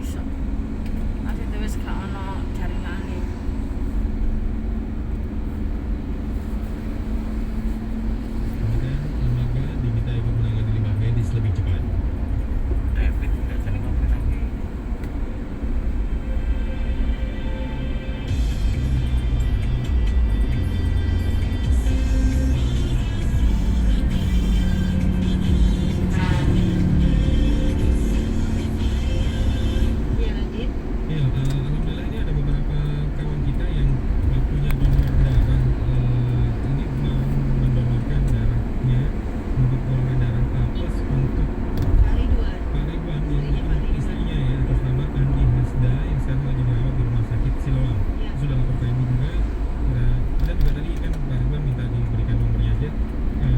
iso. Maksudnya wis gak ono jaringane. Lembaga diminta ikut menangani limbah medis lebih cepat. Rapid nggak saling ngomongin lagi. Iya lanjut. Ya, alhamdulillah ini ada beberapa kawan kita yang punya donor darah. Ini mau mendonorkan darahnya untuk golongan darah A plus untuk Pak Ridwan. Pak Ridwan, Istrinya Pak Ridwan. istrinya ya, atas nama Andi Hasda yang sekarang lagi dirawat di rumah sakit Siloam. Ya. Sudah lapor ke ibu juga. Nah, dan juga tadi kan Pak Ridwan minta diberikan nomornya aja.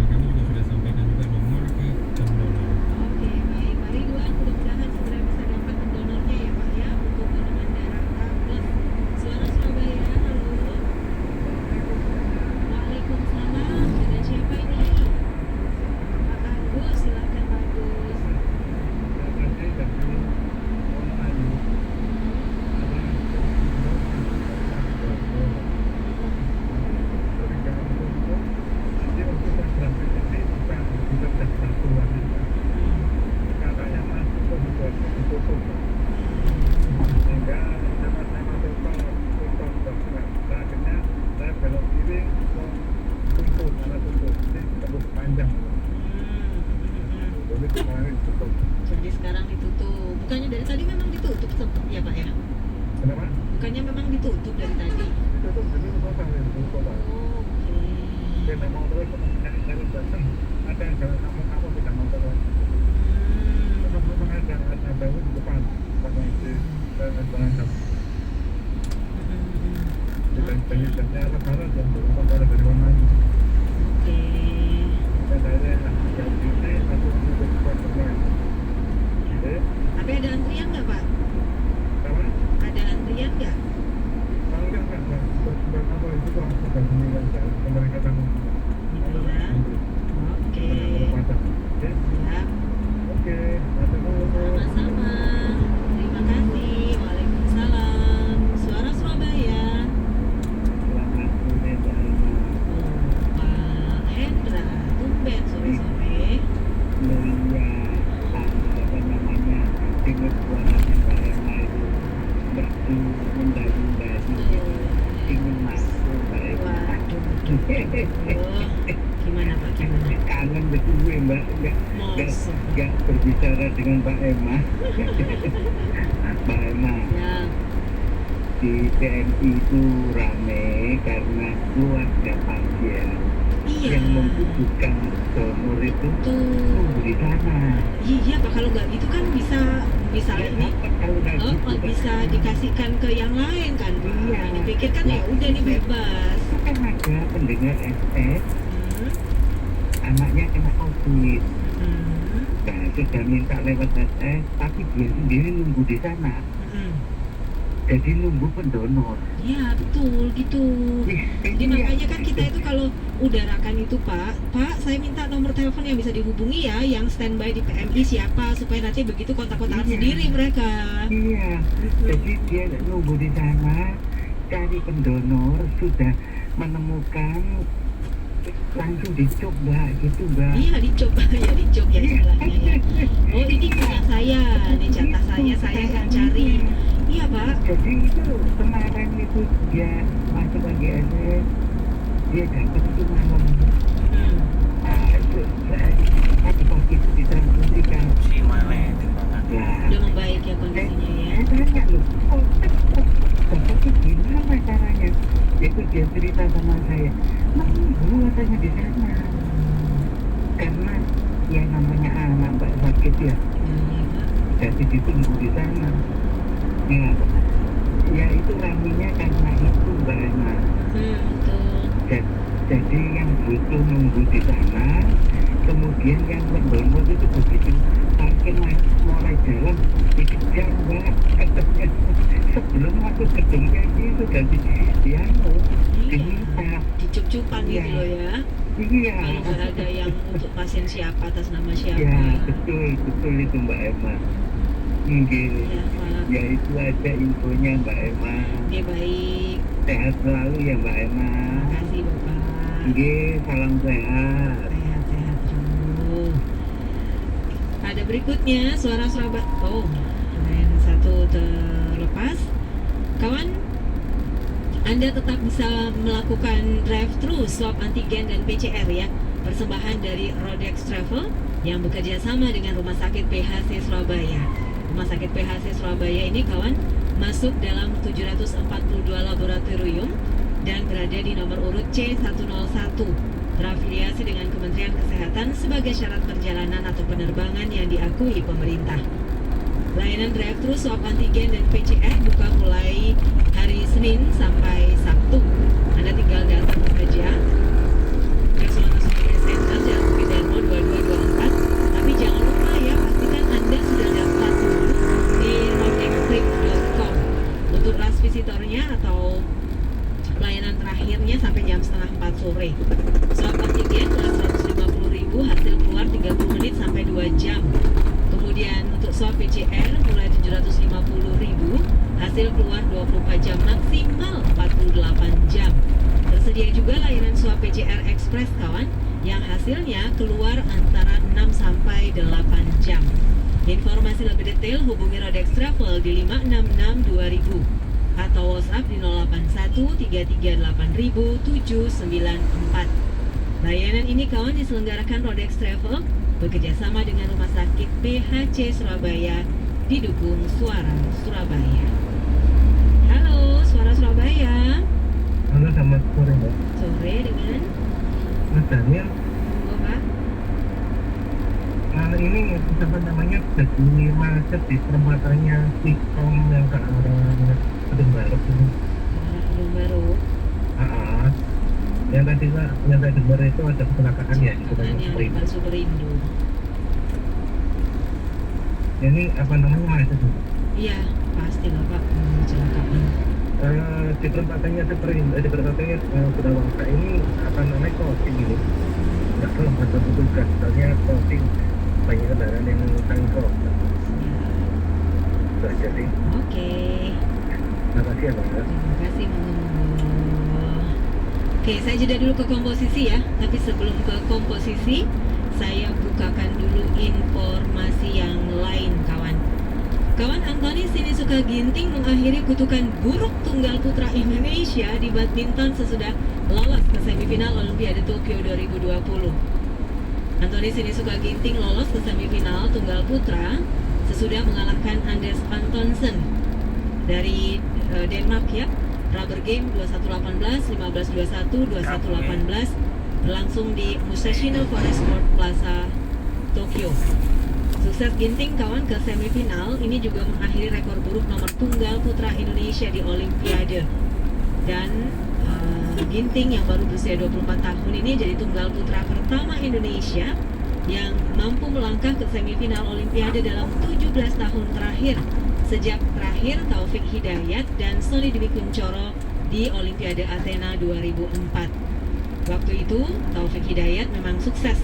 Kami juga sudah sampaikan juga nomor ke pendonor. Oke, baik Pak Ridwan, mudah-mudahan segera bisa dapat pendonornya ya Pak ya untuk golongan darah A plus. Suara Surabaya, halo. Waalaikumsalam. Dengan siapa ini? Pak Agus, silakan Pak Agus. Jadi sekarang ditutup. Bukannya dari tadi memang ditutup sempat ya Pak ya? Bukannya memang ditutup dari tadi? Oh, oke. Tapi ada antrian nggak Pak? Ada antrian nggak? Gitu ya. Oke. Siap. Sama-sama. Terima kasih. Waalaikumsalam. Suara Surabaya. Pak Hendra, tumben sore-sore. Waduh. Gimana Pak? Gimana? Kangen betul gue mbak, Masa? nggak berbicara dengan Mbak Emma. Mbak Emma Ya. di TNI itu rame karena keluarga pasien Iya. yang membutuhkan donor itu Tuh. nunggu di sana. Iya Pak, kalau nggak gitu kan bisa Ya, ini dapat kalau nggak gitu kan. bisa dikasihkan ke yang lain kan Pak. Iya. Dipikir kan ya udah nih bebas. Itu kan ada pendengar SS, Hmm. anaknya kena COVID. Hmm. Nah, sudah minta lewat SS, tapi dia sendiri nunggu di sana. Hmm. Jadi nunggu pendonor. Iya betul gitu. Jadi Iya. makanya kan kita itu kalau udarakan itu Pak, saya minta nomor telepon yang bisa dihubungi ya, yang standby di PMI siapa, supaya nanti begitu kontak-kontakan Iya. sendiri mereka. Iya, jadi dia nunggu di sana, cari pendonor, sudah menemukan, langsung dicoba gitu mbak. Iya dicoba ya istilahnya ya. Oh ini punya saya, nih jatah saya akan cari. Iya Pak. Jadi itu kemarin itu dia masuk lagi SS, dia dapat itu malam. Hmm. Nah, itu pagi-pagi itu ditransfusikan. Si Mane timbangan. Nah, Udah membaik ya kondisinya ya. saya tanya loh, kok dapatnya gimana caranya? Itu dia cerita sama saya, nunggu katanya di sana. Karena ya namanya anak mbak sakit ya, Iya Pak. jadi ditunggu di sana. Ya itu raminya karena itu mbak Emma. Betul. Jadi yang butuh nunggu di sana, kemudian yang pendonor itu begitu parkir mulai jalan dikejar mbak. Sebelum masuk gedung kayak gitu ganti diminta. Dicup-cupan gitu loh ya. Iya. Kalau nggak ada yang untuk pasien siapa atas nama siapa. Ya betul itu mbak Emma. Nggih. Ya, Pak. Ya itu aja infonya Mbak Emma. Oke, baik. Sehat selalu ya Mbak Emma. Terima kasih, Bapak. Nggih, salam sehat. Sehat-sehat selalu. Ada berikutnya suara Surabaya. Oh, yang satu terlepas. Kawan, Anda tetap bisa melakukan drive-thru swab antigen dan PCR ya. Persembahan dari Rodex Travel yang bekerja sama dengan Rumah Sakit PHC Surabaya. Rumah Sakit PHC Surabaya ini kawan masuk dalam 742 laboratorium dan berada di nomor urut C101, terafiliasi dengan Kementerian Kesehatan sebagai syarat perjalanan atau penerbangan yang diakui pemerintah. Layanan drive-thru swab antigen dan PCR buka mulai hari Senin sampai Sabtu. Anda tinggal datang saja ke Suara Surabaya Center Jalan Bukit Darmo 2224. Tapi jangan lupa ya, pastikan Anda sudah daftar dulu di rodextrip.com untuk rush visitornya atau layanan terakhirnya sampai jam setengah 4 sore. Swab antigen mulai 150.000, hasil keluar 30 menit sampai 2 jam. Kemudian untuk swab PCR mulai 750.000, hasil keluar 24 jam maksimal 48 jam. Tersedia juga layanan swab PCR Express kawan yang hasilnya keluar antara 6 sampai 8 jam. Informasi lebih detail hubungi Rodex Travel di 566 2000 atau WhatsApp di 081 338 Layanan ini kawan diselenggarakan Rodex Travel bekerjasama dengan Rumah Sakit PHC Surabaya, didukung Suara Surabaya. Halo, Suara Surabaya. Halo, selamat sore Mbak. Sore dengan Mas Daniel. oh, Pak. Ini apa namanya jadi macet di perempatannya Sikom yang ke arah Gedung Baru ini. Belum baru. Yang tadi yang saya dengar itu ada kecelakaan ya di Kecelakaan yang Superindo. depan Superindo. Ini apa namanya macet Mbak? Iya, pasti lah Pak. Kecelakaan. Di perempatannya Superindo, di perempatannya Budawangsa ini apa namanya crossing ini. Nggak tahu ada petugas, soalnya crossing banyak kendaraan yang saling cross. Ya. Itu aja sih. Oke. Terima kasih ya Mbak. Terima kasih, monggo. Oke, saya jeda dulu ke komposisi ya. Tapi sebelum ke komposisi, saya bukakan dulu informasi yang lain, kawan. Kawan, Anthony Sinisuka Ginting mengakhiri kutukan buruk tunggal putra Indonesia di badminton sesudah lolos ke semifinal Olimpiade Tokyo 2020. Anthony Sinisuka Ginting lolos ke semifinal tunggal putra sesudah mengalahkan Anders Antonsen dari Denmark ya. Rubber game 21-18, 15-21, 21-18 berlangsung di Musashino Forest Sport Plaza, Tokyo. Sukses Ginting kawan ke semifinal ini juga mengakhiri rekor buruk nomor tunggal putra Indonesia di Olimpiade. Dan Ginting yang baru berusia 24 tahun ini jadi tunggal putra pertama Indonesia yang mampu melangkah ke semifinal Olimpiade dalam 17 tahun terakhir sejak terakhir Taufik Hidayat dan Sony Dwi Kunchoro di Olimpiade Athena 2004. Waktu itu Taufik Hidayat memang sukses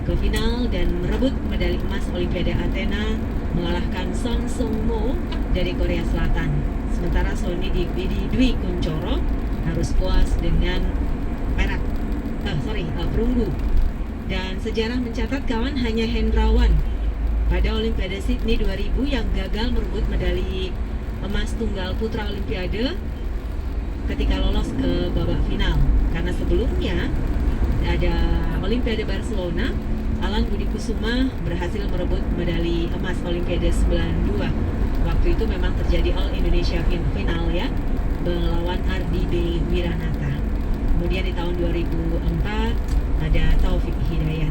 ke final dan merebut medali emas Olimpiade Athena mengalahkan Son Sung Mo dari Korea Selatan. Sementara Sony Dwi Kunchoro harus puas dengan perunggu. Dan sejarah mencatat kawan hanya Hendrawan pada Olimpiade Sydney 2000 yang gagal merebut medali emas tunggal putra Olimpiade ketika lolos ke babak final. Karena sebelumnya ada Olimpiade Barcelona, Alan Budi Kusuma berhasil merebut medali emas Olimpiade 92. Waktu itu memang terjadi All Indonesia final ya, melawan Ardi B. Wiranata. Kemudian di tahun 2004 ada Taufik Hidayat.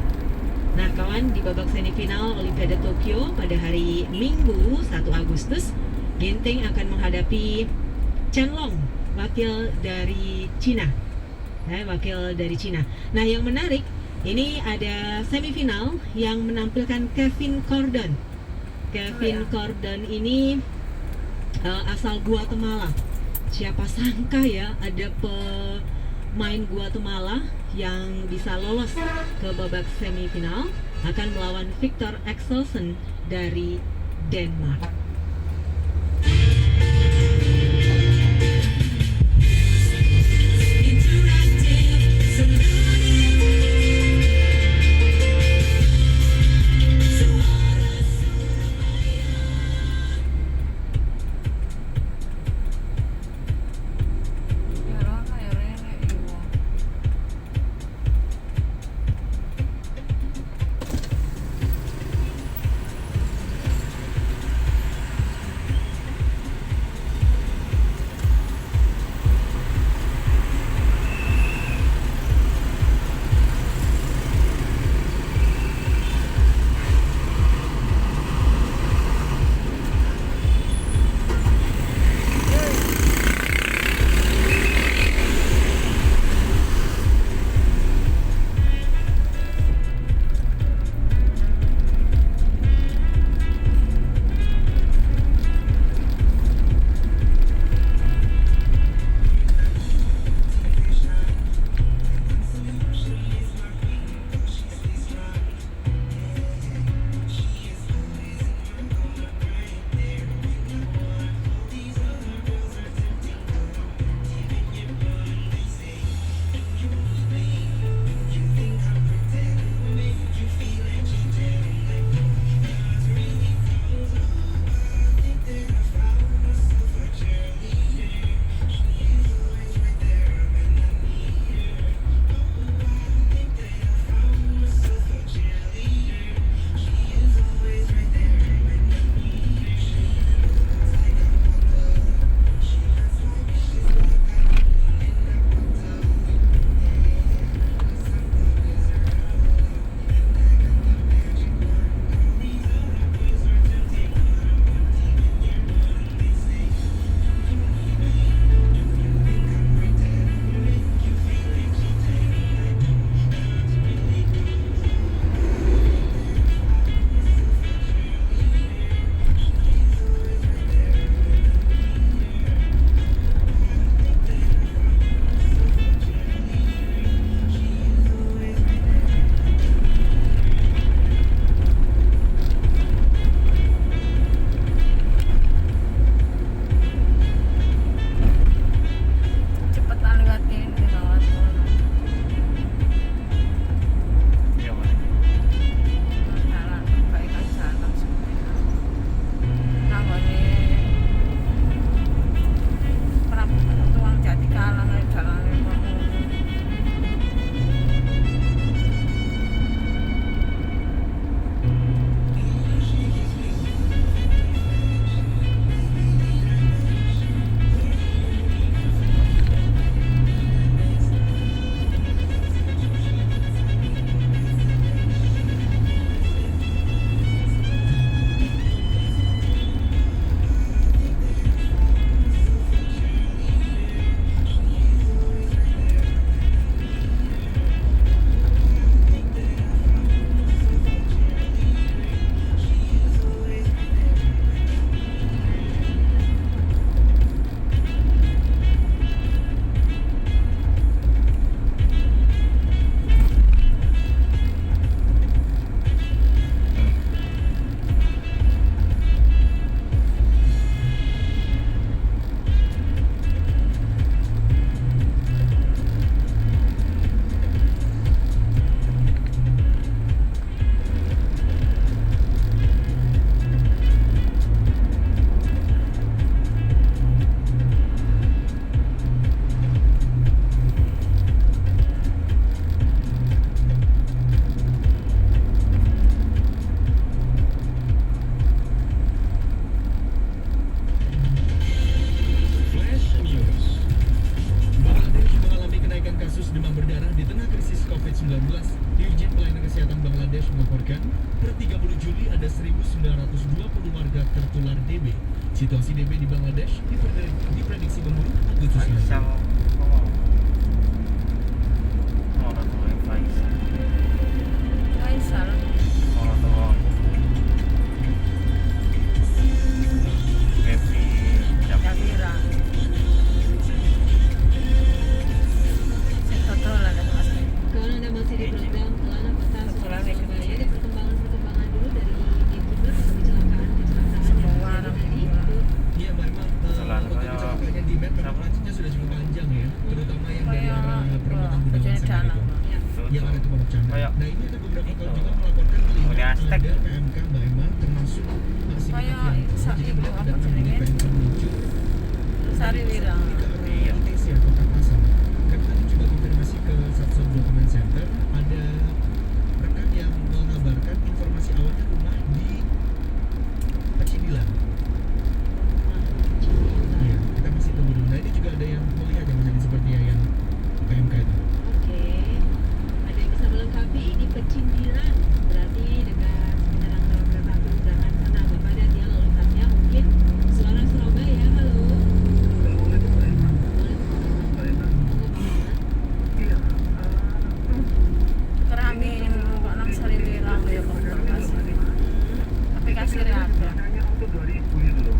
Nah kawan, di babak semifinal Olimpiade Tokyo pada hari Minggu 1 Agustus, Ginting akan menghadapi Chen Long, wakil dari Cina. Nah yang menarik, ini ada semifinal yang menampilkan Kevin Cordon. Kevin Cordon ini asal Guatemala. Siapa sangka ya ada pemain Guatemala yang bisa lolos ke babak semifinal akan melawan Victor Axelsen dari Denmark. 920 warga tertular DB. Situasi DB di Bangladesh diprediksi memburuk Agustus Faisal. nanti. Orang tua yang Faisal. Faisal. Orang tua. Happy. Javira. Saya tahu lah ada mas. Kalau Anda masih di program Kelana Kota Suara Surabaya, ada perkembangan dulu dari gatekeeper atau kecelakaan Semua yang orang terjadi semua. itu. Iya, memang Selalu untuk kayak- kecelakaannya di Met memang macetnya sudah cukup panjang ya, terutama yang dari Kayak arah Perempatan Gunawan kerjanya Senen jalan. itu. Ya. Yang ada tuh Pondok Canda. Kayak- Nah ini ada beberapa itu. kawan juga melaporkan Udah melihat Aztek. ada PMK Mbak Emma termasuk aksi Kayak yang saat jadi itu melihat apa ada 6 unit jenenge? PMK menuju Sari Wira. ke arah Iya. ITC atau Kapasan. Kami tadi coba konfirmasi ke Satpol Document Center, ada rekan yang mengabarkan informasi awalnya rumah di Pecindilan. Iya, kita masih tunggu dulu. Nah ini juga ada yang melihat yang menjadi seperti yang PMK itu. Oke, ada yang bisa melengkapi di Pecindilan, berarti dekat sekitaran rel kereta api Undangan sana. Bapak dan dia lalu lintasnya mungkin Suara Surabaya. Halo. Assalamualaikum Pak Imam. Waalaikumsalam. Pak Imam. Monggo Pak Iman. Iya, Kerami kok nang Sari Wira ya kok kasih. Tapi kasih reaksi. belakangnya auto 2000 itu loh.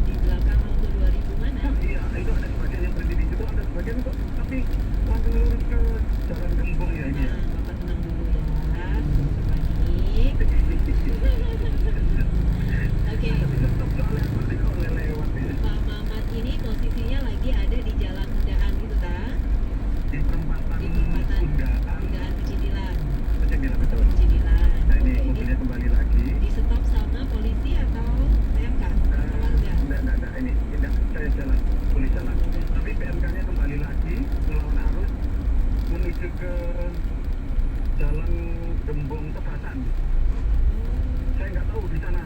Di belakang Auto 2000 mana? Iya, itu ada sebagian yang berhenti di situ, ada sebagian kok, tapi langsung lurus ke Jalan Gembong ya ini ya. Nah, Bapak tenang dulu ya, panik. Oke, Tetap soalnya seperti kok lewat ya. Pak Mamat ini posisinya lagi ada di Jalan Undaan gitu ta? Di perempatan Di perempatan Undaan, Undaan Pecindilan. Pecindilan betul. Pecindilan. Nah ini Oke, mobilnya kembali lagi. di stop sama polisi atau PMK? Atau warga? Enggak, ini tidak, saya jalan, boleh jalan. Tapi PMK-nya kembali lagi melawan arus menuju ke Jalan Gembong Tebasan. Saya nggak tahu di sana.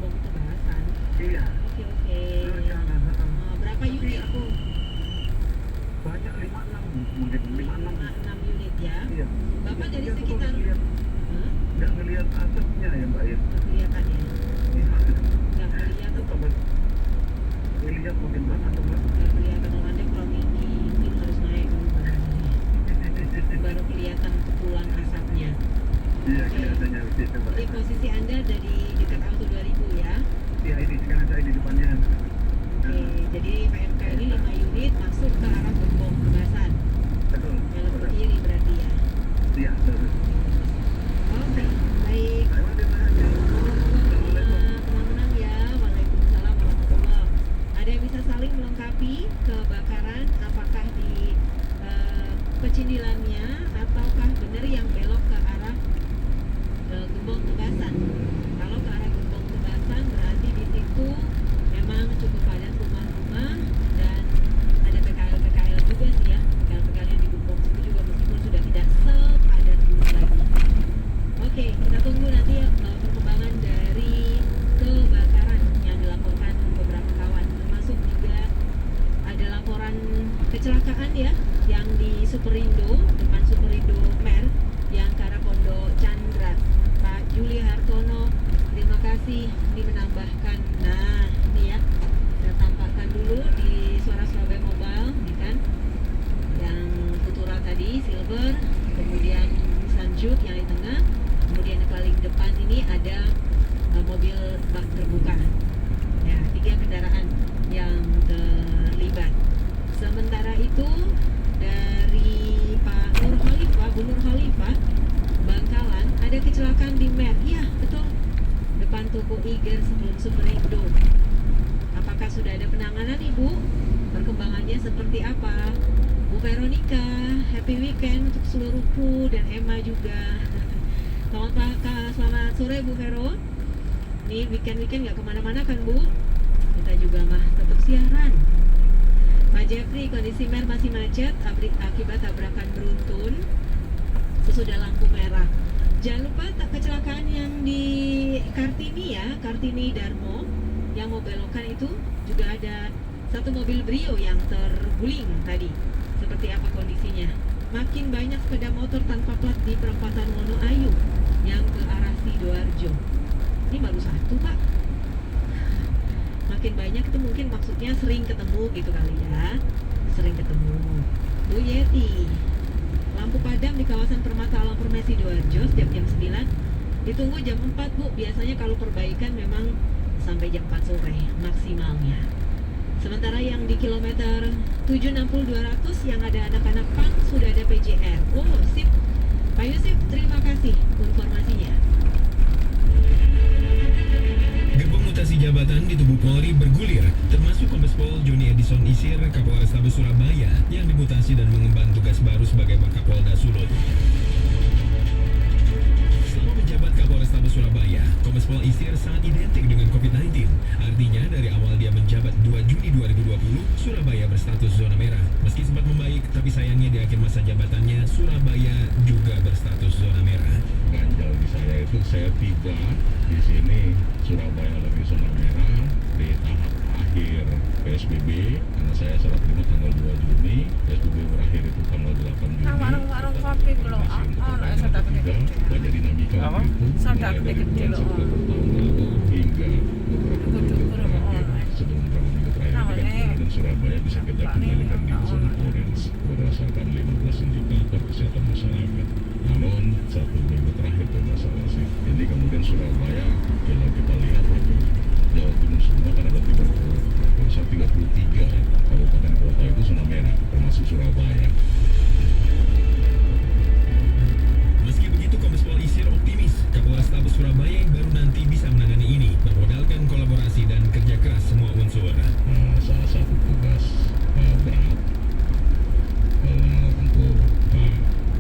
Bom Tebasan. Iya. Oke, oke. Lurus sana. Berapa unit? Aku banyak 56 mungkin 56. 6 unit ya. Iya. Bapak dari Tapi aku sekitar nggak Hah? ngelihat asapnya ya Mbak ya. Nggak kelihatan ya? Iya. Nggak kelihatan Coba ngelihat mungkin Mbak atau Mbak. nggak kelihatan orangnya kurang tinggi, mungkin harus naik dulu baru kelihatan kepulan asapnya. Iya kelihatannya di situ Mbak. Jadi posisi Anda ada di dekat Auto 2000 ya. Iya ini sekarang saya di depannya. Oke, jadi PMK ini 5 unit masuk ke arah Gembong Tebasan. Betul. Belok ke kiri berarti ya. Iya betul. Oke, baik. Terima kasih. Tenang-tenang ya. Waalaikumsalam warahmatullahi. Ada yang bisa saling melengkapi kebakaran apakah di Pecindilannya ataukah benar yang belok ke arah Gembong Tebasan? Kalau ke arah Gembong Tebasan berarti di situ memang cukup padat rumah-rumah dan ada PKL juga sih ya. PKL yang di Gembong situ juga meskipun sudah tidak sepadat dulu lagi. Oke, kita tunggu nanti ya perkembangan dari kebakaran yang dilaporkan beberapa kawan, termasuk juga ada laporan kecelakaan ya yang di Superindo, depan Superindo Mer yang ke arah Pondok Chandra. Pak Juli Hartono, terima kasih ini menambahkan. Nah, ini ya saya tampakkan dulu di Suara Surabaya Mobile, ini kan yang Futura tadi Silver, kemudian Nissan Juke yang di tengah, kemudian yang paling depan ini ada mobil bak terbuka ya, 3 kendaraan yang terlibat. Sementara itu dari Pak Nur Khalifah, Bu Nur Khalifah, Bangkalan, ada kecelakaan di Mer. Iya, betul. Depan toko Iger sebelum Superindo. Apakah sudah ada penanganan, Ibu? Perkembangannya seperti apa? Bu Veronica, happy weekend untuk seluruh kru dan Emma juga. Selamat sore Bu Vero. Nih weekend nggak kemana-mana kan Bu? Kita juga mah tetap siaran. Pak Jeffrey, kondisi Mer masih macet akibat tabrakan beruntun sesudah lampu merah. Jangan lupa kecelakaan yang di Kartini ya, Kartini Darmo yang mau belokan itu juga ada satu mobil Brio yang terguling tadi. Seperti apa kondisinya? Makin banyak sepeda motor tanpa plat di perempatan Wonoayu yang ke arah Sidoarjo. banyak itu mungkin maksudnya sering ketemu gitu kali ya. Sering ketemu. Bu Yeti, lampu padam di kawasan Permata Alam Permai Sidoarjo setiap jam 9. Ditunggu jam 4 Bu. Biasanya kalau perbaikan memang sampai jam 4 sore maksimalnya. Sementara yang di kilometer 760-200 yang ada anak-anak PAN sudah ada PJR. Oh, sip. Pak Yusuf, terima kasih informasinya. Gerbong mutasi jabatan di tubuh Polri bergulir, termasuk Kombes Pol Joni Edison Isir, Kapolrestabes Surabaya, yang dimutasi dan mengemban tugas baru sebagai Wakapolda Sulut. Selama menjabat Kapolrestabes Surabaya, Kombes Pol Isir sangat identik dengan COVID-19. Artinya dari awal dia menjabat 2 Juni 2020, Surabaya berstatus zona merah. Meski sempat membaik, tapi sayangnya di akhir masa jabatannya, Surabaya juga berstatus zona merah. Ganjal di saya itu saya tiba di sini Surabaya lagi zona merah di tahap akhir PSBB karena saya serah terima tanggal 2 Juni, PSBB berakhir itu tanggal 8 Juni. Nah, warung-warung kopi belum Ada banyak dinamika Apa? waktu itu Sadar mulai dari gede-gede bulan loh. September tahun lalu hingga beberapa minggu terakhir sebelum beberapa minggu terakhir itu kan kemudian Surabaya bisa kita kembalikan di zona orange berdasarkan 15 indikator kesehatan masyarakat. Namun satu minggu terakhir kalau nggak salah sih ini kemudian Surabaya kalau kita lihat waktu Jawa Timur semua kan ada 33 ya, kabupaten kota itu zona merah termasuk Surabaya. Meski begitu, Kombes Pol Isir optimis Kapolrestabes Surabaya yang baru nanti bisa menangani ini, bermodalkan kolaborasi dan kerja keras semua unsur. Salah satu tugas berat untuk Pak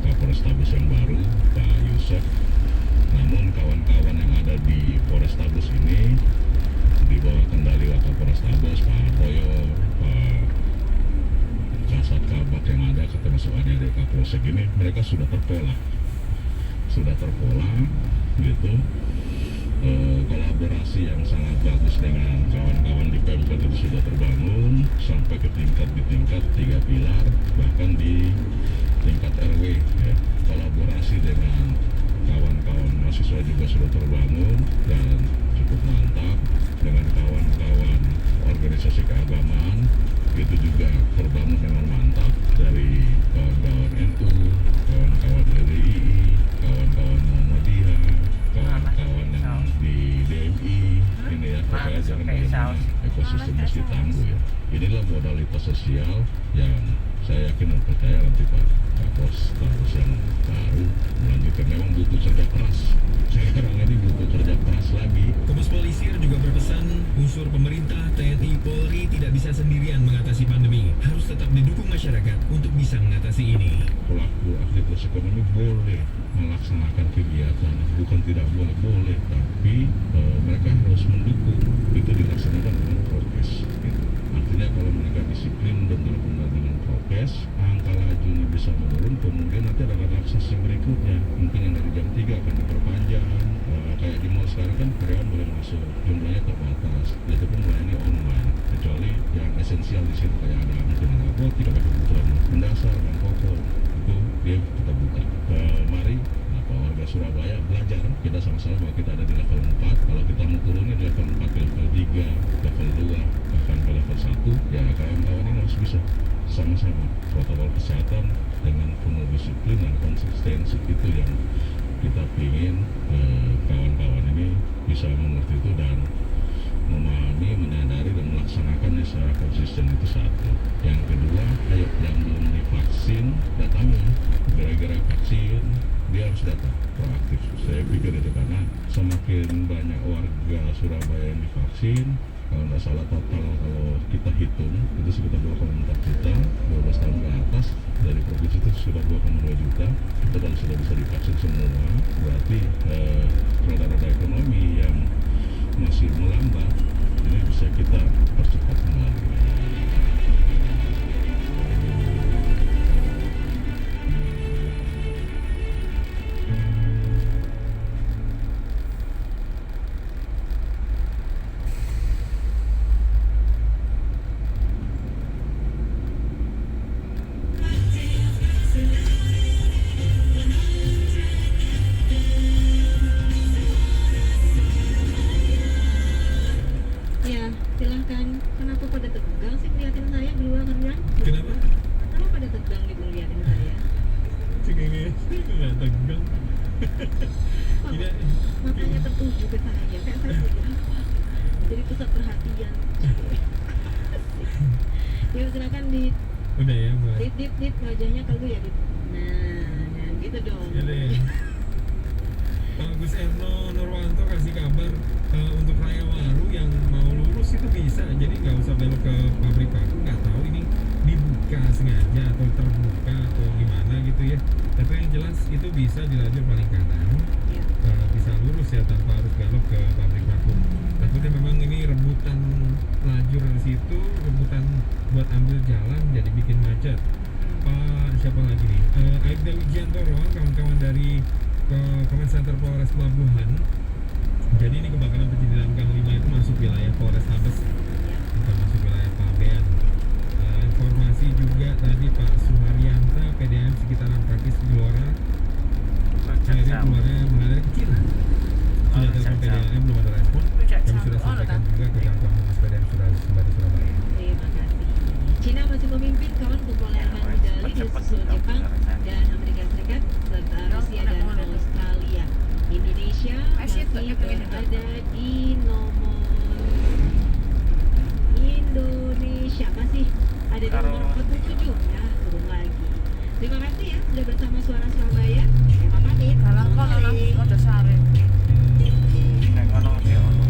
Kapolrestabes yang baru, Pak Yusuf. Namun kawan-kawan yang ada di Polrestabes ini di bawah kendali Wakapolrestabes, Pak Hartoyo, Pak Kasat Kabak yang ada, termasuk adik-adik Kapolsek ini, mereka sudah terpola gitu. Kolaborasi yang sangat bagus dengan kawan-kawan di Pemkot itu sudah terbangun sampai ke tingkat 3 pilar, bahkan di tingkat RW ya. Kolaborasi dengan kawan-kawan mahasiswa juga sudah terbangun dan cukup mantap. Dengan kawan-kawan organisasi keagamaan itu juga terbangun dengan mantap, dari kawan-kawan NU, kawan-kawan LDII, kawan-kawan Muhammadiyah, kawan-kawan yang di DMI ini ya, pokoknya jangan bagaimana ekosistem mesti tangguh ya. Inilah modalitas sosial yang saya yakin dan percaya nanti Pak Kapolres yang baru melanjutkan. Memang butuh kerja keras, sekarang ini butuh kerja keras lagi. Kombes Pol Isir juga berpesan unsur pemerintah, TNI, Polri tidak bisa sendirian mengatasi pandemi, harus tetap didukung masyarakat untuk bisa mengatasi ini. Pelaku aktivitas ekonomi boleh melaksanakan kegiatan, bukan tidak boleh, tapi mereka harus mendukung itu dilaksanakan dengan prokes gitu. Artinya kalau mereka disiplin dan benar-benar dengan prokes, angka lajunya bisa menurun, kemudian nanti ada relaksasi berikutnya, mungkin yang dari jam 3 akan diperpanjang. Kayak di mall sekarang kan karyawan boleh masuk, jumlahnya terbatas, itu pun melayani online, kecuali yang esensial di sini kayak ada mungkin apotek, ada kebutuhan mendasar dan pokok, itu dia kita buka. Mari warga Surabaya belajar, kita sama-sama bahwa kita ada di level 4, kalau kita mau turunnya di level 4 ke level 3, level 2, bahkan ke level 1, ya kawan-kawan ini harus bisa sama-sama protokol kesehatan dengan penuh disiplin dan konsistensi. Itu yang kita ingin kawan-kawan ini bisa mengerti itu dan memahami, menyadari dan melaksanakannya secara konsisten. Itu satu. Yang kedua, ayo yang belum divaksin datangi, gara-gara vaksin dia harus datang proaktif. Saya pikir itu karena semakin banyak warga Surabaya yang divaksin, kalau nggak salah total kalau kita hitung itu sekitar 2,4 juta, 12 tahun ke atas dari provinsi itu sudah 2,2 juta. Itu kalau sudah bisa divaksin semua, berarti roda-roda ekonomi yang masih melambat ini bisa kita percepat kembali. Ya, silahkan. Mama, matanya tertuju ke saya, kayak saya jadi pusat perhatian. Yuk silakan di Udah ya buat dip wajahnya kalau ya dip. Nah gitu dong. ya deh. Pak Gus Erno Nurwanto kasih kabar untuk Raya Waru yang mau lurus itu bisa, jadi nggak usah belok ke pabrik paku. Nggak tahu ini dibuka sengaja atau terbuka atau gimana gitu ya, tapi yang jelas itu bisa di lajur paling kanan. Ya. Bisa lurus ya tanpa harus belok ke pabrik vakum. Takutnya memang ini rebutan lajur di situ, rebutan buat ambil jalan jadi bikin macet. Pak siapa lagi nih? Aibda Wijiantoro, kawan-kawan dari Command Center Polres Pelabuhan. Jadi ini kebakaran terjadi dalam Gang 5 itu masuk wilayah Polres Tabes, bukan masuk wilayah Pabean. Informasi juga tadi Pak Suharyanta PDM sekitaran Pakis Gelora. Akhirnya keluarnya mengalir kecil. Sudah telepon PDAM belum ada respon. Kami sudah sampaikan juga ke kantor Humas PDAM Sembari Surabaya. Terima kasih. Cina masih memimpin kawan perolehan medali di susul Jepang dan Amerika Serikat serta Rusia dan Australia. Indonesia masih berada di nomor Indonesia masih ada di nomor 47 ya, turun lagi. Terima kasih ya sudah bersama Suara Surabaya. Terima pamit. Dalam kono lah, ada sare. Nek ngono ya ono.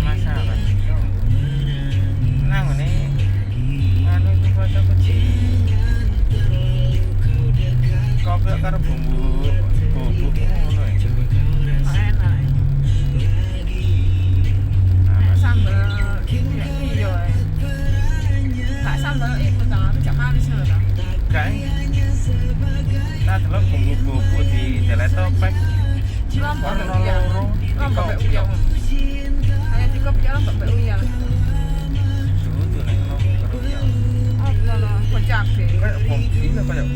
Masalah. Nang ngene. Anu iki foto kecil. Kopi karo bumbu bubuk ngono ya. Enak. Nek sambel ini ya iya. Tak sambel iku ta, rujak manis lho ta. Kae. Tak delok bumbu bubuk di teletopek. Lombok Ono mbek uyang. loro. Lombok mbek uyang. Kayak dikopi lombok mbek uyang. Dudu nek ono karo ya. Oh, lho, kocabe. Kayak bumbu iki kayak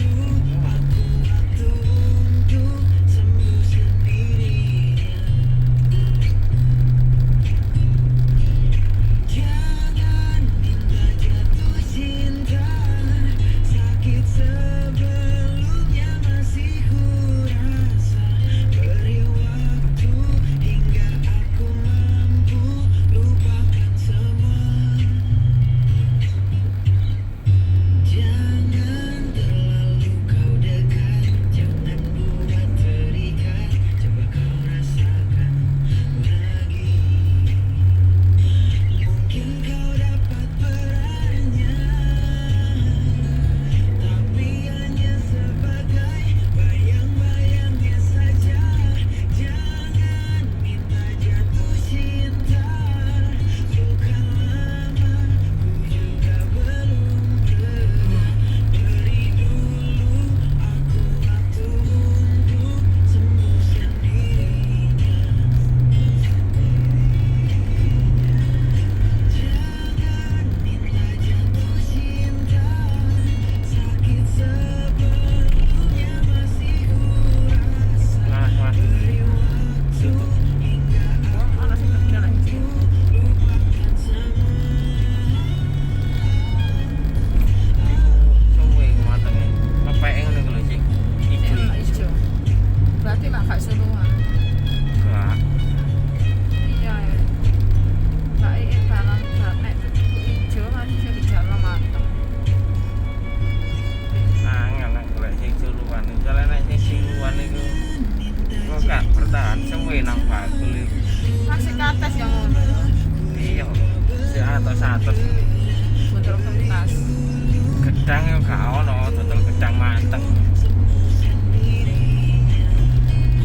gedang yang gak ono, total gedang mateng.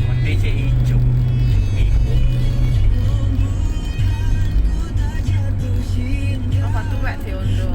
Mesti si ijo. Apa tuwek diondo.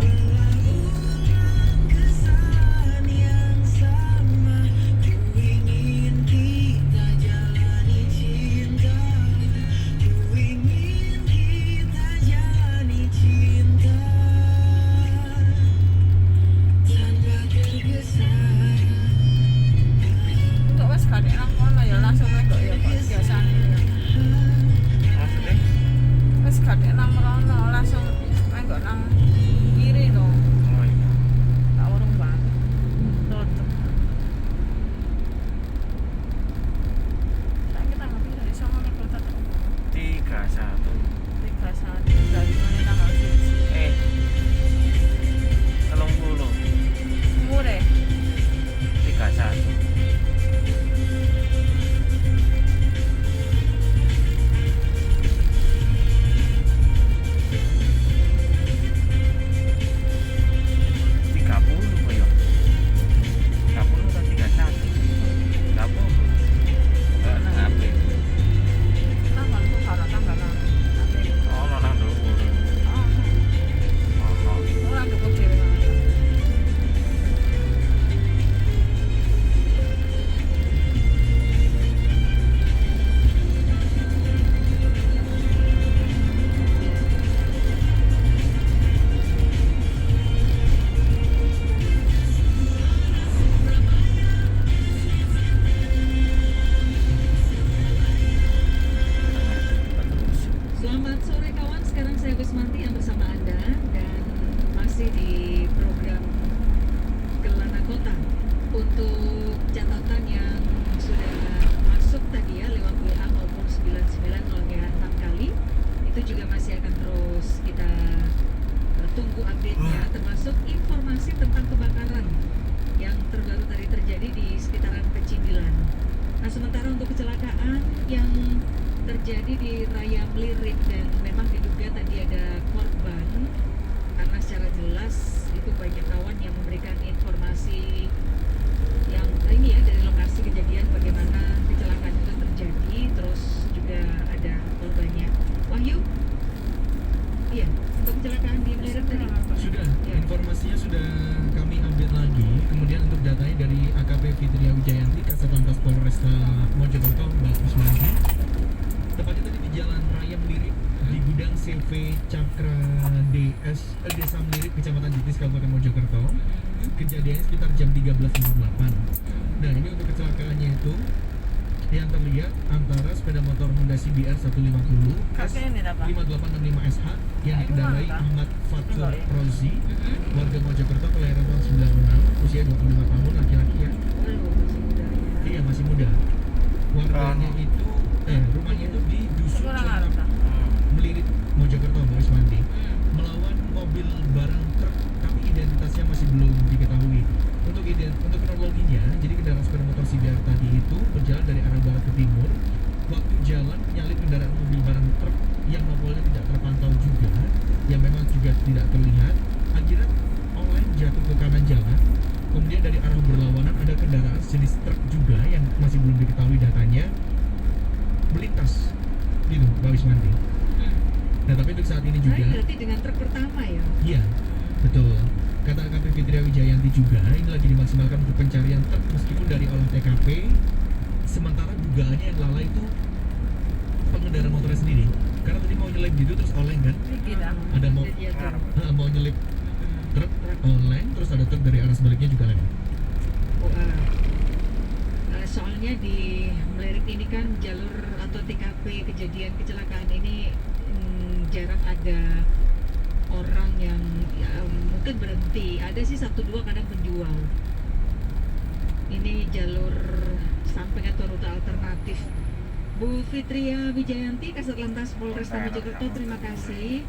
yang terbaru tadi terjadi di sekitaran Pecidilan. Nah, sementara untuk kecelakaan yang terjadi di Raya Melirik dan memang diduga tadi ada korban, karena secara jelas itu banyak kawan yang memberikan informasi yang ini ya dari lokasi kejadian bagaimana kecelakaan itu terjadi, terus juga ada korbannya. Wahyu, iya untuk kecelakaan di Melirik tadi. Sudah, Ya. informasinya sudah kami ambil lagi. Kemudian untuk datanya dari AKP Fitria Wijayanti, Kasat Lantas Polresta Mojokerto, Mbak Kusmanti. Tepatnya tadi di Jalan Raya Melirik, di gudang CV Cakra Desa Melirik, Kecamatan Jitis, Kabupaten Mojokerto. Kejadiannya sekitar jam 13.58. Nah, ini untuk kecelakaannya itu yang terlihat antara sepeda motor Honda CBR 150 Kakek ini apa? 5865 SH yang dikendarai Itu Ahmad Fatur Enggak, ya? Rozi, warga Mojokerto, kelahiran tahun 96, usia 25 tahun, laki-laki ya. Waduh, masih muda ya. Iya, masih muda. Warganya itu rumahnya itu di Dusun Kurang Coklat harta. Melirik, Mojokerto, Mbak Iswanti, melawan mobil barang truk, tapi identitasnya masih belum diketahui. Untuk kronologinya, jadi kendaraan sepeda motor CBR tadi itu berjalan dari arah barat ke timur. Waktu jalan menyalip kendaraan mobil barang truk yang nomornya tidak terpantau juga, yang memang juga tidak terlihat. Akhirnya oleng jatuh ke kanan jalan. Kemudian dari arah berlawanan ada kendaraan jenis truk juga yang masih belum diketahui datanya melintas, gitu, Mbak Wismanti. Nah, tapi untuk saat ini Nah, juga, ini berarti dengan truk pertama ya. iya, betul. Kata AKP Fitria Wijayanti juga, ini lagi dimaksimalkan untuk pencarian truk meskipun dari olah TKP. Sementara dugaannya yang lalai itu pengendara motornya sendiri. Karena tadi mau nyelip gitu terus oleng kan? Dikit ah. Ada mau Dan jatuh. mau nyelip truk oleng, terus ada truk dari arah sebaliknya juga lewat. Soalnya di Melirik ini kan jalur atau TKP kejadian kecelakaan ini jarang ada orang yang ya, mungkin berhenti. Ada sih 1-2 kadang penjual. Ini jalur samping atau rute alternatif. Bu Fitria Wijayanti, Kasat Lantas Polresta Mojokerto, terima kasih.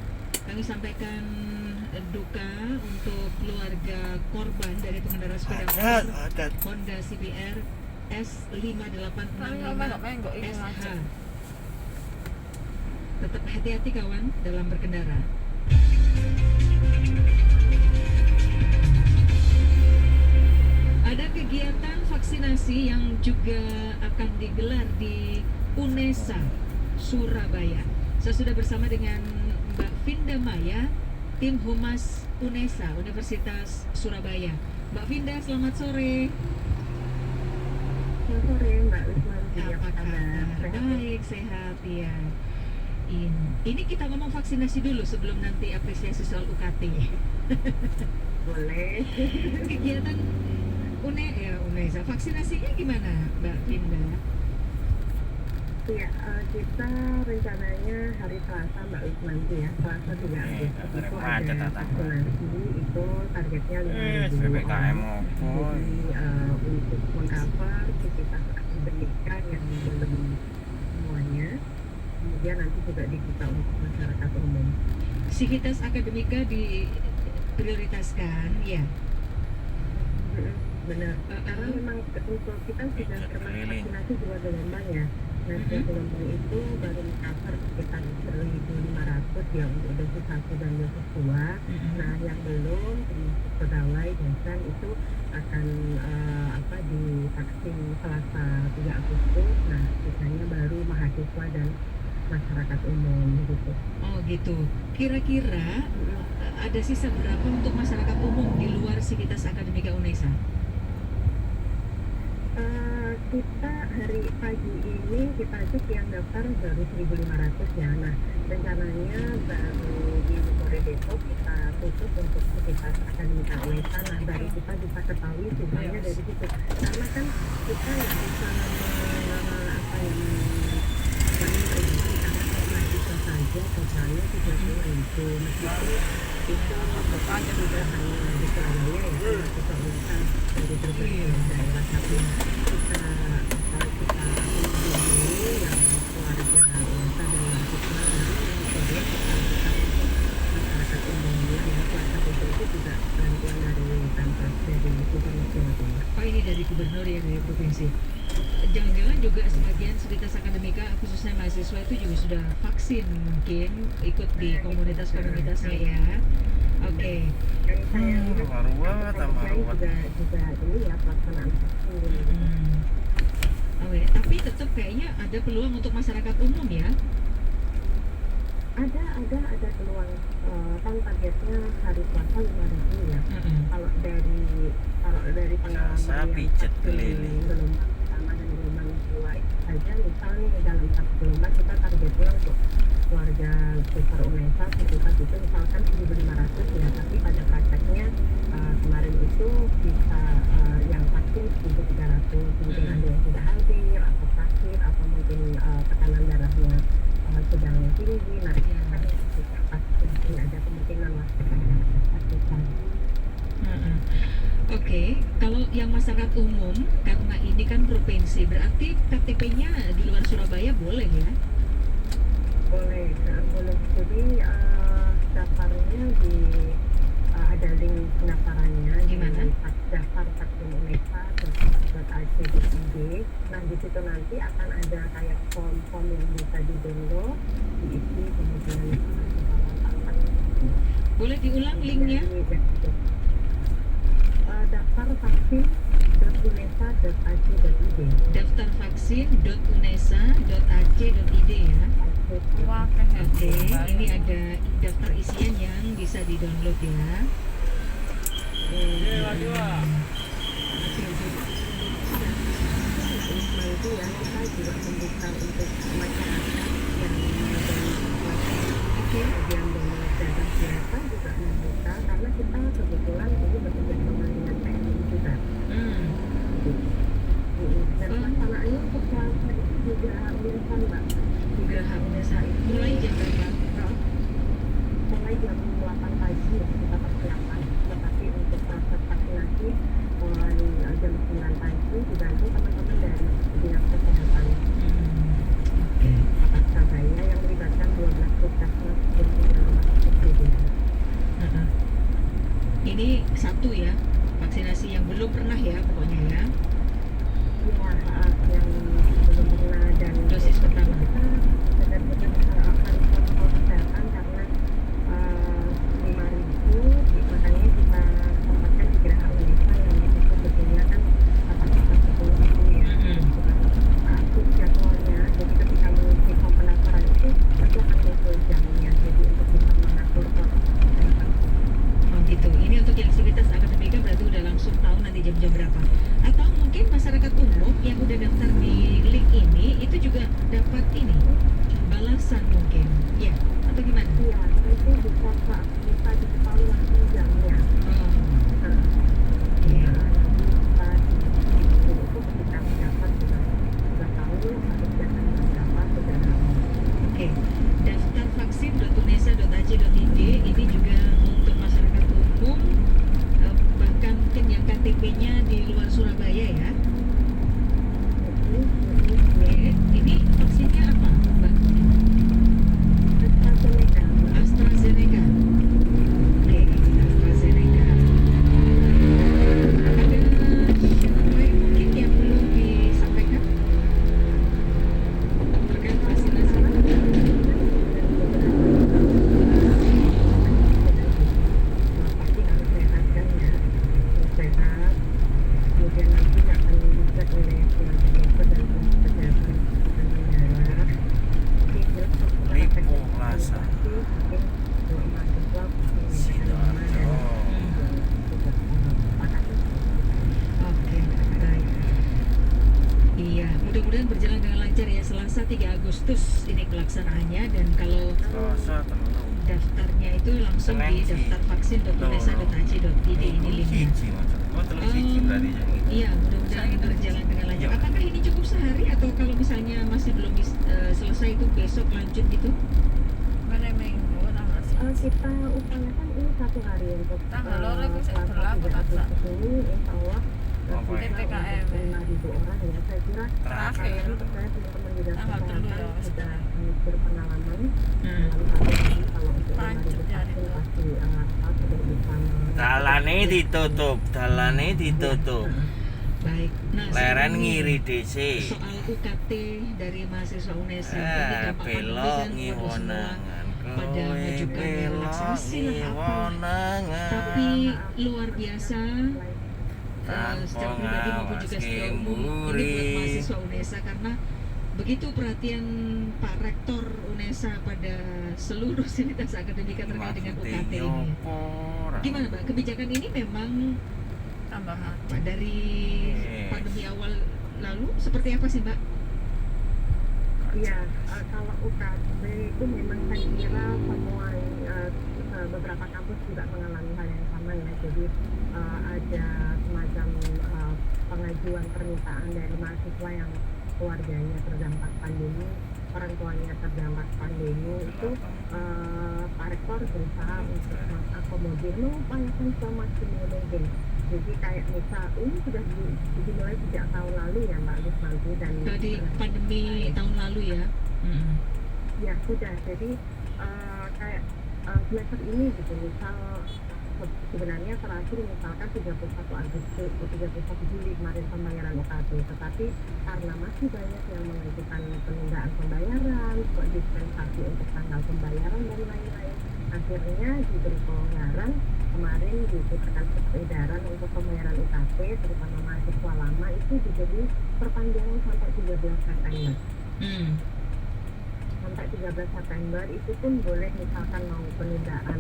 Kami sampaikan duka untuk keluarga korban dari pengendara sepeda motor Honda CBR S5865 SH. Tetap hati-hati kawan dalam berkendara. Ada kegiatan vaksinasi yang juga akan digelar di UNESA Surabaya. Saya sudah bersama dengan Mbak Vinda Maya, tim Humas UNESA Universitas Surabaya. Mbak Vinda, selamat sore. Selamat sore Mbak Wismanti, Apa kabar? Baik, sehat ya. Ini kita ngomong vaksinasi dulu sebelum nanti apresiasi soal UKT. Boleh. Kegiatan UNESA vaksinasinya gimana, Mbak Vinda? Ya, kita rencananya hari Selasa Mbak Wismanti ya, Selasa 3 Agustus itu ada vaksinasi, itu targetnya 5.000 PPKM orang. Jadi untuk mengcover aktivitas akademika yang belum semuanya, kemudian nanti juga dibuka untuk masyarakat umum. Sivitas akademika diprioritaskan, ya. Benar, karena memang untuk kita sudah termasuk vaksinasi 2 gelombang ya. Nah, 2 gelombang itu baru mengcover sekitar 1.500 ya untuk dosis 1 dan dosis 2. Nah, yang belum termasuk pegawai dosen itu akan divaksin Selasa 3 Agustus. Nah, sisanya baru mahasiswa dan masyarakat umum gitu. Oh gitu. Kira-kira ada sisa berapa untuk masyarakat umum di luar Sivitas Akademika UNESA? Kita hari pagi ini kita cek yang daftar baru 1.500 ya. Nah, rencananya baru di sore besok kita tutup untuk Sivitas Akademika UNESA. Nah, baru kita bisa ketahui jumlahnya dari situ. Karena kan kita nggak bisa mahasiswa saja totalnya 30.000, meskipun itu totalnya tidak hanya di Surabaya ya, mahasiswa UNESA dari berbagai daerah, tapi kita menghubungi yang keluarga UNESA dan mahasiswa, baru yang kedua kita buka untuk masyarakat umum yang kuasa itu juga bantuan dari Pemprov dari Gubernur Jawa Timur. Oh, ini dari gubernur ya, dari provinsi. Jangan-jangan juga sebagian Sivitas Akademika khususnya mahasiswa itu juga sudah vaksin, mungkin ikut di komunitas-komunitasnya ya. Oke. Dan saya lihat Baru banget sama saya ruwet. juga ini ya pelaksanaan vaksin. Oke, tapi tetap kayaknya ada peluang untuk masyarakat umum ya. Ada peluang, kan targetnya hari puasa 5.000 ya. Kalau dari pengalaman Saya yang pijet vaksin keliling. gelombang pertama dan gelombang kedua itu saja, misalnya dalam satu gelombang kita targetnya untuk keluarga besar UNESA sekitar itu misalkan 1.500 ya, tapi pada prakteknya kemarin itu bisa yang vaksin 1.300, mungkin ada yang tidak hadir atau sakit atau mungkin tekanan darahnya sedang tinggi, nah itu kan tidak pasti ada kemungkinan lah sakitan. Oke, kalau yang masyarakat umum, karena ini kan provinsi, berarti KTP-nya di luar Surabaya boleh ya? Boleh. Jadi daftarnya di ada link pendaftarannya Di mana? daftar vaksin unesa.ac.id. Nah di situ nanti akan ada kayak form yang bisa di-download, diisi, kemudian dibawa. Boleh diulang linknya? Daftar vaksin.unesa.ac.id. Daftar vaksin.unesa.ac.id ya. Wah, Oke, ini ada daftar isian yang bisa di-download ya. Wisma itu ya kita juga membuka untuk masyarakat yang memegang kemudian download data siapa juga membuka karena kita kebetulan ini bekerja sama dengan PMI juga. Dan pelaksanaannya untuk puasa itu juga UNESA mbak. Juga UNESA. Mulai jam berapa? Mulai jam 8 pagi ya kita persiapan, tetapi untuk proses vaksinasi mulai jam 9 pagi dibantu teman-teman dari dinas kesehatan Kota Surabaya yang melibatkan 12 puskesmas dan 3 rumah sakit berbeda. Ini satu ya, vaksinasi yang belum pernah ya pokoknya ya. Ya, yang belum pernah dan Dosis pertama. kita benar-benar harus protokol kesehatan karena 5.000 makanya kita tempatkan di Geraha UNESA yang itu sebetulnya kan kapasitas 10.000 ya. Aktif jadwalnya, jadi ketika mengisi form pendaftaran itu akan muncul jamnya, jadi untuk bisa mengatur protokol kesehatan. Oh gitu. Ini untuk yang Sivitas Akademika berarti udah langsung tahu nanti jam-jam berapa. Atau mungkin masyarakat umum yang udah daftar di link ini itu juga dapat ini balasan mungkin, ya? Atau gimana? Iya, itu bisa diketahui langsung jamnya. Oh, Nah, iya. itu ketika mendapat sudah tahu harus datang berapa segera. Oke, daftar vaksin.unesa.ac.id ini juga untuk masyarakat umum, bahkan mungkin yang KTP-nya di luar Surabaya ya. Oke, ini vaksinnya apa, Mbak? AstraZeneca. Oke, AstraZeneca. Ada syarat lain mungkin yang belum disampaikan terkait vaksinasi? Pasti harus sehat kan ya, sehat. Kemudian nanti akan dicek oleh tenaga dokter dan kesehatan negara. Lipo Plaza. Mungkin kalau mahasiswa Sidoarjo. Oke, baik. Iya, mudah-mudahan berjalan dengan lancar ya. Selasa 3 Agustus ini pelaksanaannya, dan kalau Selasa tentu. daftarnya itu langsung di daftar vaksin.unesa.ac.id ini linknya. Cici macam. Oh, terus cici berarti yang itu. Iya, mudah-mudahan berjalan dengan lancar. Apakah ini cukup sehari atau kalau misalnya masih belum selesai itu besok lanjut gitu? Mana minggu tanggal kita upayakan ini 1 hari untuk Tanggal loro itu saya puasa berlaku 3 tak, Pak? Agustus ini, insya Allah Apa ya? PPKM. 5.000 orang ya. Saya kira Terakhir. saya teman-teman di dalam Tanggal dulu ya, kesehatan Mas. sudah berpengalaman Hmm. dalam pandemi. Kalau untuk Lanjut 5.000 ya, vaksin Rin. pasti sudah bisa Dalane ditutup. Baik. Nah, Leren sekarang ngiri nih, DC. soal UKT dari mahasiswa UNESA ini dampak pandemi Belok kan waduh semua ngiwonangan. pada mengajukan relaksasi lah apa. ngiwonangan. Tapi luar biasa secara Tanpa pribadi maupun juga secara umum ini buat ngamburi. mahasiswa UNESA karena begitu perhatian Pak Rektor UNESA pada seluruh sivitas akademika terkait dengan UKT ini. Gimana Mbak, kebijakan ini memang Tambah mati. Pak, dari pandemi awal lalu seperti apa sih Mbak? Iya, kalau UKT itu memang saya kira semua beberapa kampus juga mengalami hal yang sama ya. Jadi ada semacam pengajuan permintaan dari mahasiswa yang keluarganya terdampak pandemi, orang tuanya terdampak pandemi itu Pak Rektor berusaha untuk mengakomodir, mengupayakan semaksimal mungkin. Jadi kayak misal ini sudah dimulai sejak tahun lalu ya Mbak Lusmanti dan Dari pandemi tahun lalu ya. ya sudah. Jadi kayak semester ini gitu misal sebenarnya terakhir misalkan 31 Agustus atau 31 Juli kemarin pembayaran UKT, tetapi karena masih banyak yang mengajukan penundaan pembayaran, dispensasi untuk tanggal pembayaran dan lain-lain, akhirnya diberi kelonggaran. Kemarin dikeluarkan edaran untuk pembayaran UKT terutama mahasiswa lama itu diberi perpanjangan sampai 13 September. Sampai 13 September itu pun boleh misalkan mau penundaan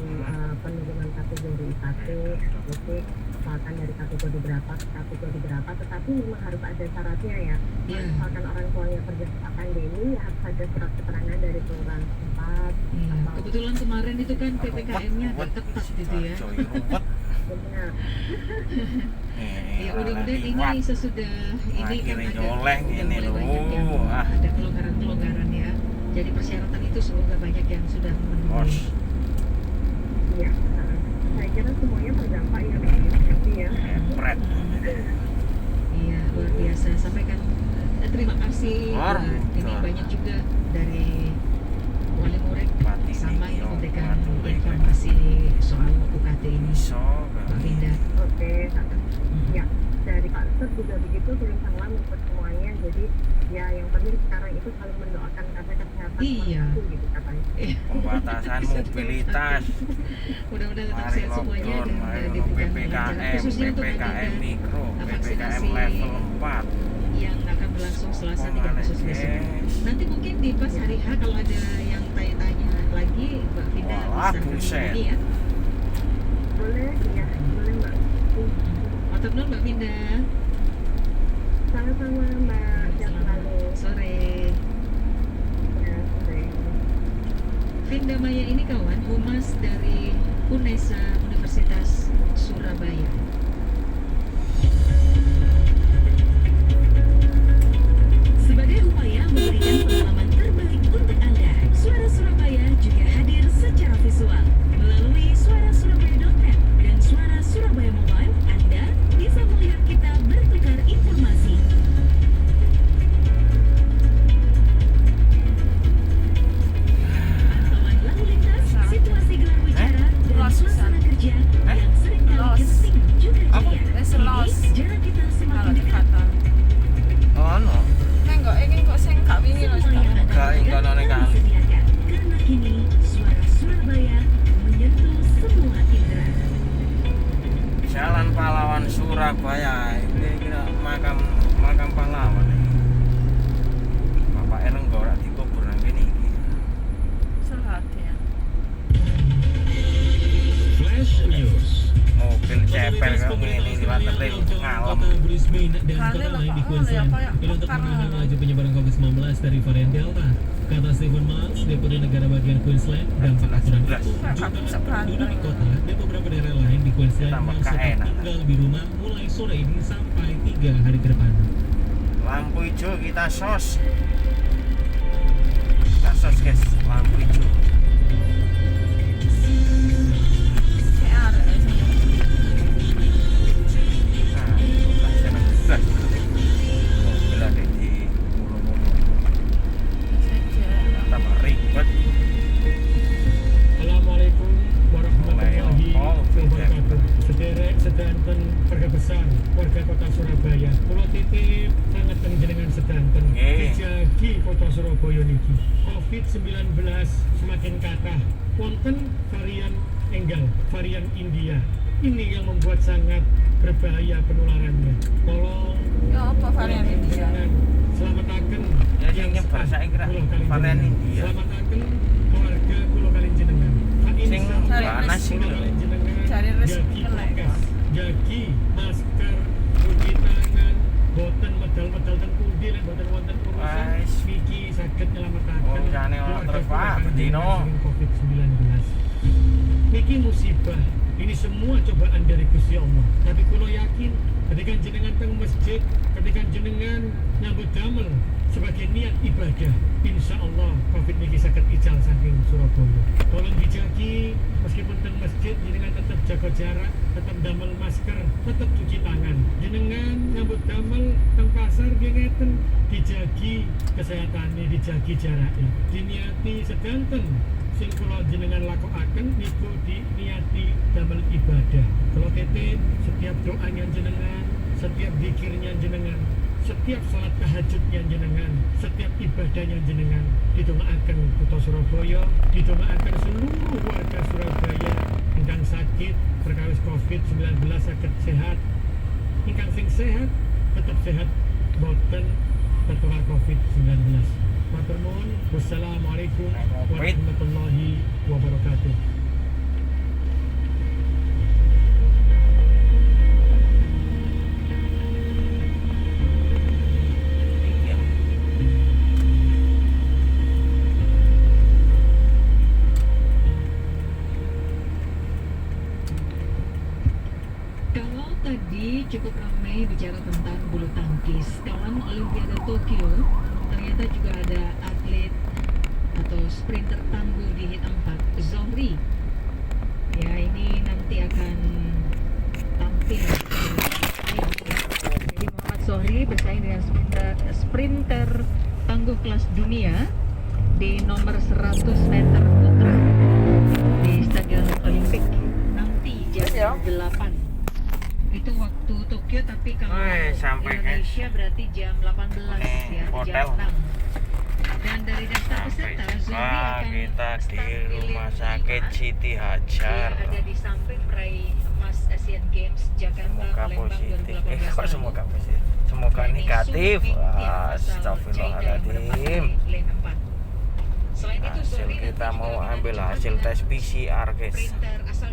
penurunan kategori UKT, misalkan dari kategori berapa ke kategori berapa, tetapi memang harus ada syaratnya ya. Iya. Misalkan orang tuanya kerja pandemi ya harus ada surat keterangan dari kelurahan setempat. Iya. atau Kebetulan kemarin itu kan PPKM-nya agak ketat gitu ya. benar. Ya mudah-mudahan ini sesudah ini kan Akhirnya ada nyoleng udah ini mulai loh. banyak yang ada kelonggaran-kelonggaran ya. Jadi persyaratan itu semoga banyak yang sudah memenuhi. Iya. Saya kira semuanya terdampak ya berarti ya. Empret. Iya luar biasa. Sampaikan terima kasih. Luar Ini biasa. banyak juga dari wali murid Pati sama ini, yang memberikan waduh, informasi soal UKT ini. Iso. Mbak Vinda. Oke, ya dari Pak Ustadz juga begitu tulis salam untuk semuanya. Jadi ya yang penting sekarang itu saling mendoakan karena kesehatan Iya. satu gitu katanya. Pembatasan mobilitas. Mudah-mudahan tetap Mari sehat semuanya lockdown, dan mari diberikan lancar PPKM, khususnya untuk PPKM agenda mikro, PPKM vaksinasi level 4. yang akan berlangsung Selasa 3 Agustus besok. Nanti mungkin di pas hari H kalau ada yang tanya-tanya lagi Mbak Vinda Wah, bisa buset. hubungi ya. Boleh ya, boleh Mbak. Matur nuwun Mbak Vinda. Sama-sama Mbak, jam lalu. Sore. Ya, sering. Vinda Maya ini kawan humas dari UNESA Universitas Surabaya. Sebagai upaya memberikan pengalaman terbaik untuk Anda, Suara Surabaya juga hadir secara visual. Melalui suarasurabaya.net dan Suara Surabaya Mobile, Anda bisa melihat kita bertukar informasi. Pantauan lalu lintas, situasi gelar bicara, dan suasana kerja yang seringkali genting juga ceria. Selos. Kini, jarak kita Kalau semakin di dekat. kata. Oh no. Enggak, ini kok sing gak wingi loh. Semua yang ada Gak, di enggak nolak dalam kali. disediakan. Karena kini Suara Surabaya menyentuh semua indera. Jalan Pahlawan Surabaya. Ini kira makam pahlawan. Bapak Ereng ora dikubur nang kene iki. Selatian. Flash News. Mobil cepel kok ngene liwat rel ngalem. Kota Brisbane dan Kali kota lho, lain di Pak. Queensland Oh, ya, ini untuk karena- menahan laju penyebaran COVID-19 dari varian Delta. Kata Stephen Miles, Deputi Negara Bagian Queensland, dampak aturan itu jutaan penduduk di kota dan beberapa daerah lain di Queensland Tambah harus tetap keenak. tinggal di rumah mulai sore ini sampai 3 hari ke depan. Lampu hijau kita sos. Kita sos guys, lampu hijau. Kayak arek sing Nah, itu kan seneng kota Surabaya. Kula titip sangat panjenengan sedanten dijagi kota Surabaya niki. Covid-19 semakin kathah. Wonten varian enggal, varian India. Ini yang membuat sangat berbahaya penularannya. Tolong Ya apa varian India? selamataken Ya yang nyebar saya kira varian India. Selamataken keluarga kula kalian jenengan. Sing panas sing lho. Cari rezeki Jagi kelek. prokes, jagi masker, cuci tangan, boten medal-medal ten pundi nek boten wonten urusan Wes. niki saged nyelamataken Oh, jane ono terus, Pak, bendino. Covid-19. Niki musibah. Ini semua cobaan dari Gusti Allah. Tapi kula yakin ketika jenengan teng masjid, ketika jenengan nyambut damel sebagai niat ibadah, insya Allah Covid niki saged ical saking Surabaya. Tolong dijagi, meskipun teng masjid jenengan tetap jaga jarak, tetap damel masker, tetap cuci tangan. Jenengan nyambut damel teng pasar nggih ngeten, dijagi kesehatannya, dijagi jaraknya. Diniati sedanten sing kula jenengan lakokaken niku diniati damel ibadah. Kula titip setiap doanya jenengan, setiap zikirnya jenengan, setiap salat tahajudnya jenengan, setiap ibadahnya jenengan didongaaken kota Surabaya, didongaaken seluruh warga Surabaya ingkang sakit perkawis Covid-19 saged sehat, ingkang sing sehat tetap sehat, boten tertular Covid-19. Matur nuwun. Wassalamualaikum warahmatullahi wabarakatuh. Kalau tadi cukup ramai bicara tentang bulu tangkis, kawan Olimpiade Tokyo ternyata juga ada atlet atau sprinter tangguh di hit 4, Zohri. Ya, ini nanti akan tampil. Jadi Muhammad Zohri bersaing dengan sprinter tangguh kelas dunia di nomor 100 meter putra di Stadion Olimpik nanti jam 8. Itu waktu Tokyo, tapi kalau sampai Indonesia berarti jam 18 ya, hotel. jam 6. Dan dari daftar Sampai peserta, Zohri jumpa akan kita di start rumah lini sakit 5. Siti Dia Hajar. ada di samping peraih emas Asian Games Jakarta Semoga Palembang positif. 2018 Kok lalu. semoga positif? Semoga Ini negatif. Su Ming Tian asal China yang Astagfirullahaladzim. berempat di lane 4. Selain itu, Hasil Zohri kita nanti mau juga ambil akan hasil dengan tes PCR guys. sprinter